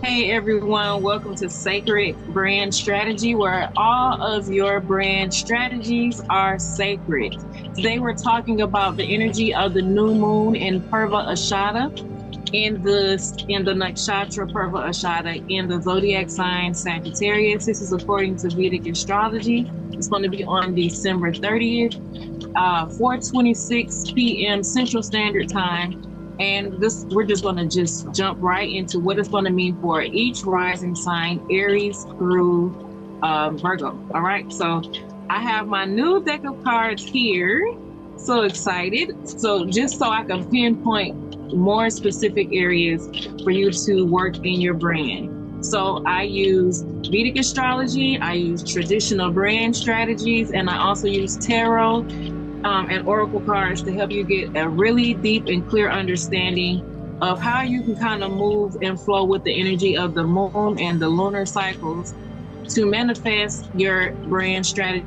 Hey everyone, welcome to Sacred Brand Strategy, where all of your brand strategies are sacred. Today we're talking about the energy of the new moon in Purva Ashada, in the nakshatra Purva Ashada, in the zodiac sign Sagittarius. This is according to Vedic astrology. It's going to be on December 30th, 4:26 p.m. Central Standard Time. And we're just going to just jump right into what it's going to mean for each rising sign, Aries through Virgo. All right. So I have my new deck of cards here. So excited. So just so I can pinpoint more specific areas for you to work in your brand. So I use Vedic astrology, I use traditional brand strategies, and I also use tarot and oracle cards to help you get a really deep and clear understanding of how you can kind of move and flow with the energy of the moon and the lunar cycles to manifest your brand strategy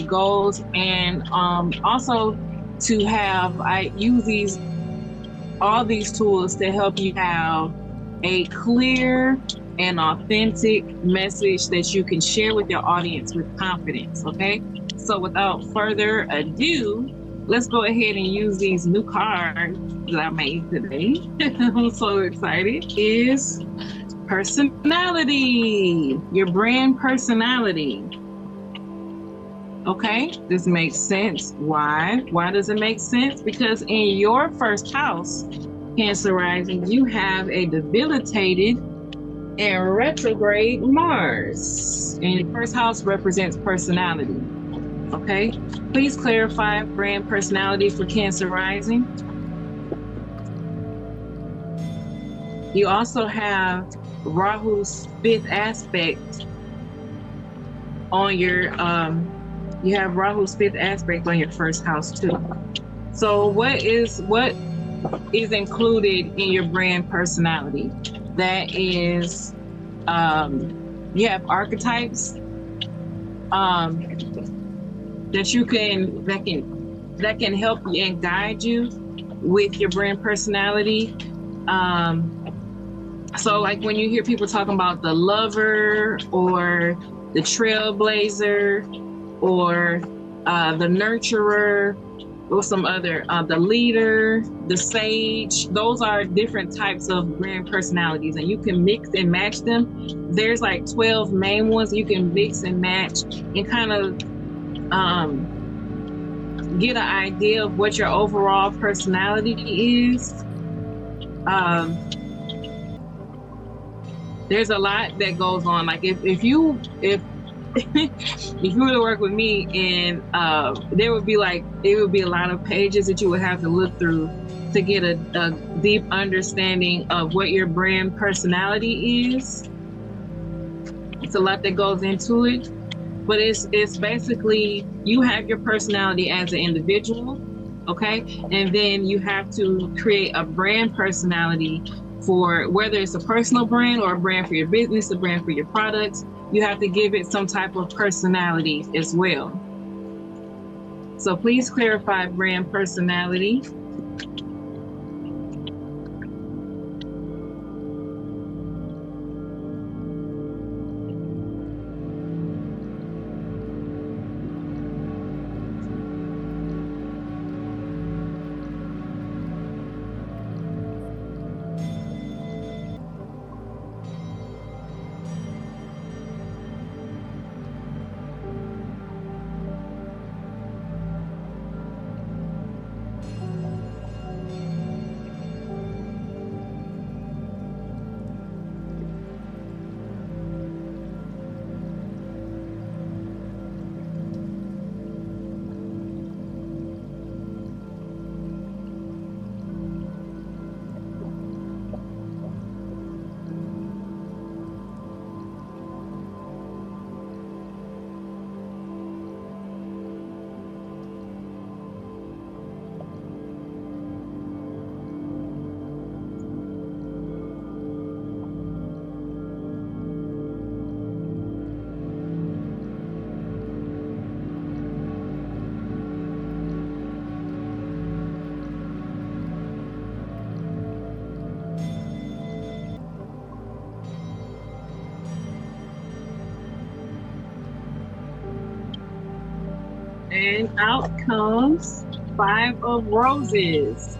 goals. And also to have, I use all these tools to help you have a clear and authentic message that you can share with your audience with confidence, okay? So without further ado, let's go ahead and use these new cards that I made today. I'm so excited. Is personality, your brand personality. Okay, this makes sense. Why? Why does it make sense? Because in your first house, Cancer rising, you have a debilitated and retrograde Mars. And your first house represents personality. Okay, please clarify brand personality for Cancer rising. You also have Rahu's fifth aspect on your you have Rahu's fifth aspect on your first house too. So what is included in your brand personality? That is you have archetypes that can help you and guide you with your brand personality. So like when you hear people talking about the lover or the trailblazer or the nurturer or some other, the leader, the sage, those are different types of brand personalities, and you can mix and match them. There's like 12 main ones you can mix and match and kind of get an idea of what your overall personality is. There's a lot that goes on. Like if you were to work with me, and it would be a lot of pages that you would have to look through to get a deep understanding of what your brand personality is. It's a lot that goes into it, but it's basically you have your personality as an individual, okay? And then you have to create a brand personality for whether it's a personal brand or a brand for your business, a brand for your products. You have to give it some type of personality as well. So please clarify brand personality. And out comes 5 of Roses.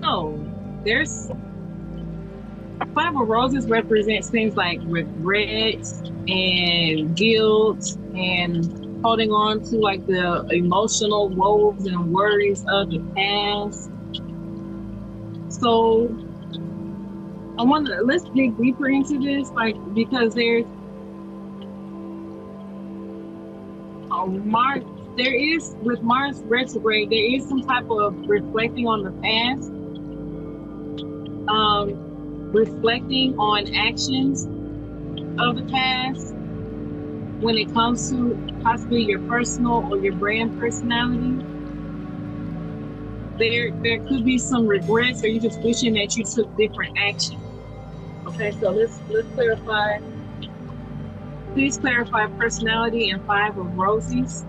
So there's 5 of Roses represents things like regrets and guilt and holding on to like the emotional woes and worries of the past. So let's dig deeper into this, like, because there's Mars, with Mars retrograde, there is some type of reflecting on the past, reflecting on actions of the past when it comes to possibly your personal or your brand personality. There could be some regrets, or you just wishing that you took different action. Okay, so let's clarify. Please clarify personality and 5 of Roses.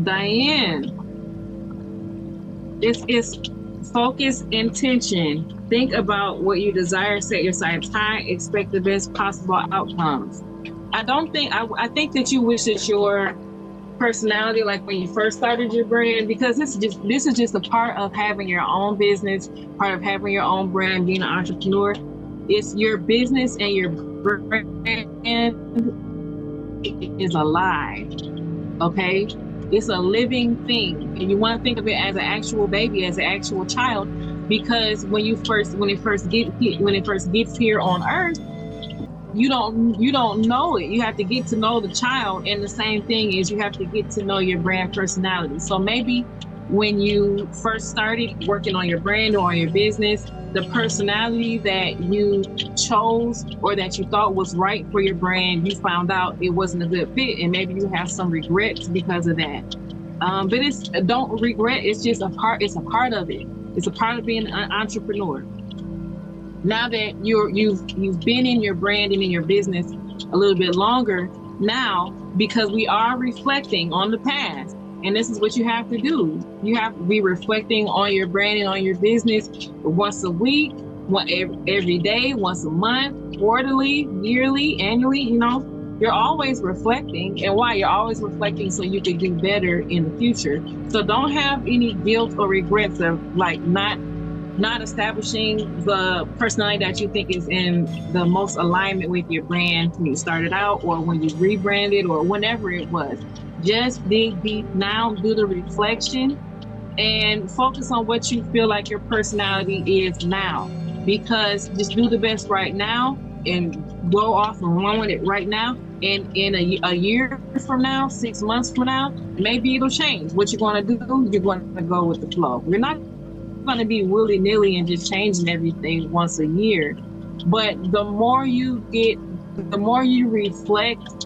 Diane, it's focus, intention. Think about what you desire, set your sights high, expect the best possible outcomes. I think that you wish that your personality, like when you first started your brand, because this is just a part of having your own business, part of having your own brand, being an entrepreneur. It's your business and your brand is alive, okay? It's a living thing, and you want to think of it as an actual baby, as an actual child, because when it first gets here on Earth, you don't know it. You have to get to know the child, and the same thing is you have to get to know your brand personality. So maybe when you first started working on your brand or on your business, the personality that you chose or that you thought was right for your brand, you found out it wasn't a good fit, and maybe you have some regrets because of that. But don't regret. It's just a part. It's a part of it. It's a part of being an entrepreneur. Now that you've been in your brand and in your business a little bit longer now, because we are reflecting on the past. And this is what you have to do. You have to be reflecting on your brand and on your business once a week, every day, once a month, quarterly, yearly, annually. You're always reflecting. And why? You're always reflecting so you can do better in the future. So don't have any guilt or regrets of like not establishing the personality that you think is in the most alignment with your brand when you started out, or when you rebranded, or whenever it was. Just dig deep now, do the reflection, and focus on what you feel like your personality is now. Because just do the best right now and go off and run with it right now. And in a year from now, 6 months from now, maybe it'll change. What you're going to do, you're going to go with the flow. You're not going to be willy-nilly and just changing everything once a year. But the more you reflect,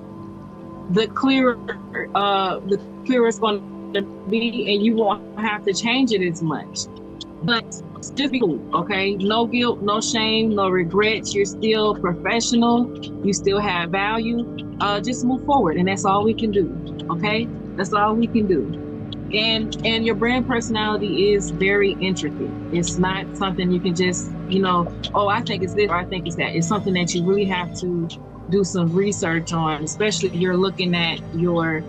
the clearer it's going to be, and you won't have to change it as much. But just be cool, okay? No guilt, no shame, no regrets. You're still professional. You still have value. Just move forward, and that's all we can do, okay? That's all we can do. And your brand personality is very intricate. It's not something you can just, oh, I think it's this or I think it's that. It's something that you really have to do some research on, especially if you're looking at your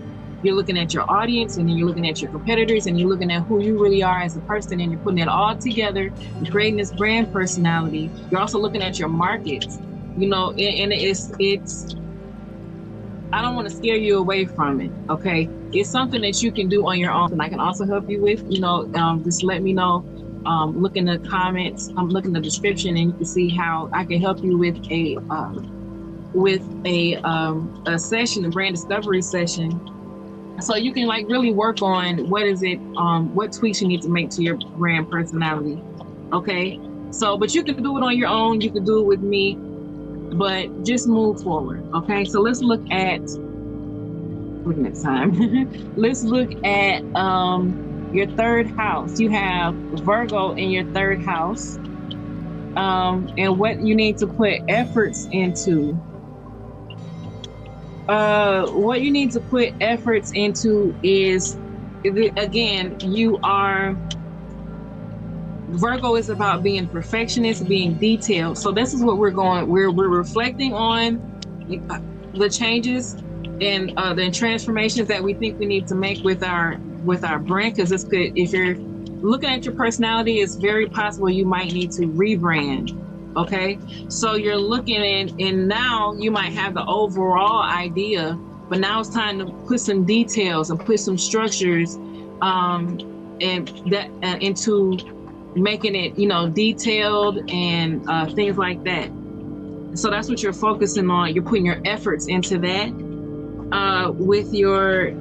You're looking at your audience, and then you're looking at your competitors, and you're looking at who you really are as a person, and you're putting it all together and creating this brand personality. You're also looking at your markets, you know, and it's I don't want to scare you away from it, okay? It's something that you can do on your own, and I can also help you with, you know, just let me know. Look in the comments, look in the description, and you can see how I can help you with a session, a brand discovery session. So you can like really work on what tweaks you need to make to your brand personality, okay? So, but you can do it on your own, you can do it with me, but just move forward, okay? So let's look at, next time, let's look at your third house. You have Virgo in your third house, and what you need to put efforts into. What you need to put efforts into is, again, Virgo is about being perfectionist, being detailed. So this is what we're reflecting on the changes and the transformations that we think we need to make with our brand, because this could, if you're looking at your personality, it's very possible you might need to rebrand. Okay, so you're looking and now you might have the overall idea, but now it's time to put some details and put some structures into making it, you know, detailed and things like that. So that's what you're focusing on. You're putting your efforts into that. With your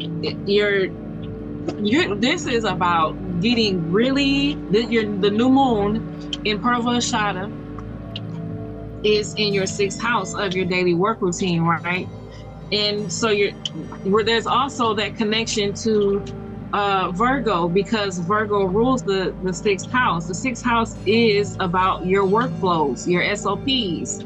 this is about getting really the new moon in Purva Ashada is in your 6th house of your daily work routine, right? And so there's also that connection to Virgo, because Virgo rules the 6th house. The 6th house is about your workflows, your SOPs,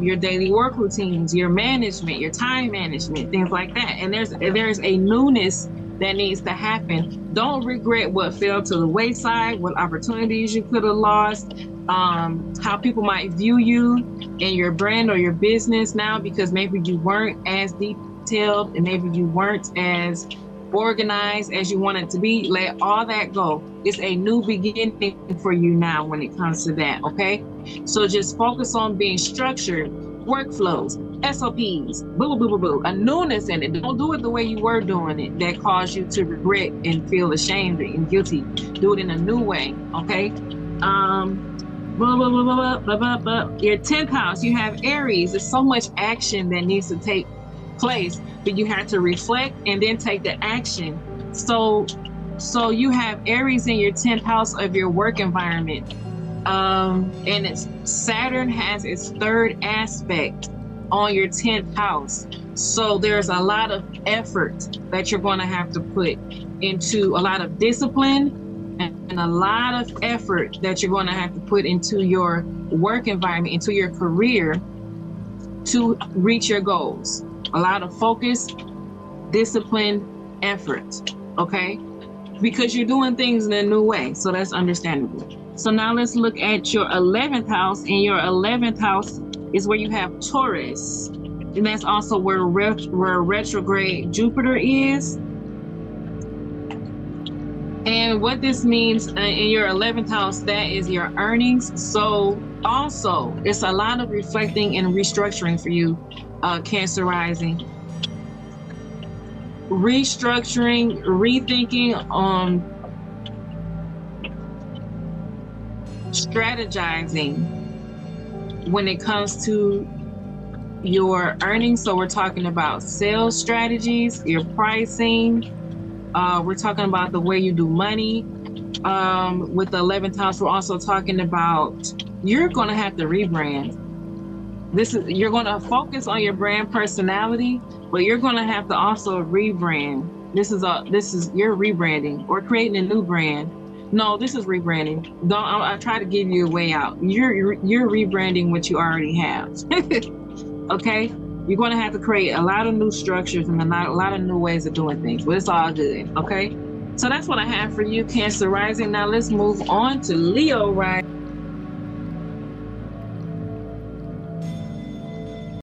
your daily work routines, your management, your time management, things like that. And there's a newness that needs to happen. Don't regret what fell to the wayside, what opportunities you could have lost, how people might view you and your brand or your business now, because maybe you weren't as detailed and maybe you weren't as organized as you wanted to be. Let all that go. It's a new beginning for you now when it comes to that, okay? So just focus on being structured, workflows, SOPs, boo, boo, boo, boo, a newness in it. Don't do it the way you were doing it that caused you to regret and feel ashamed and guilty. Do it in a new way, okay? Blah, blah, blah, blah, blah, blah, blah. Your 10th house, you have Aries. There's so much action that needs to take place, but you have to reflect and then take the action. So you have Aries in your 10th house of your work environment. And Saturn has its 3rd aspect on your 10th house. So there's a lot of effort that you're going to have to put into, a lot of discipline and a lot of effort that you're going to have to put into your work environment, into your career to reach your goals. A lot of focus, discipline, effort, okay? Because you're doing things in a new way, so that's understandable. So now let's look at your 11th house, and your 11th house is where you have Taurus, and that's also where retrograde Jupiter is. And what this means in your 11th house, that is your earnings. So also, it's a lot of reflecting and restructuring for you, Cancer rising. Restructuring, rethinking on strategizing when it comes to your earnings. So we're talking about sales strategies, your pricing. We're talking about the way you do money. With the 11th house, we're also talking about you're going to have to rebrand. You're going to focus on your brand personality, but you're going to have to also rebrand. You're rebranding or creating a new brand. No, this is rebranding. I try to give you a way out. You're rebranding what you already have. Okay, you're going to have to create a lot of new structures and a lot of new ways of doing things, but it's all good. Okay, so that's what I have for you, Cancer rising. Now let's move on to Leo rising.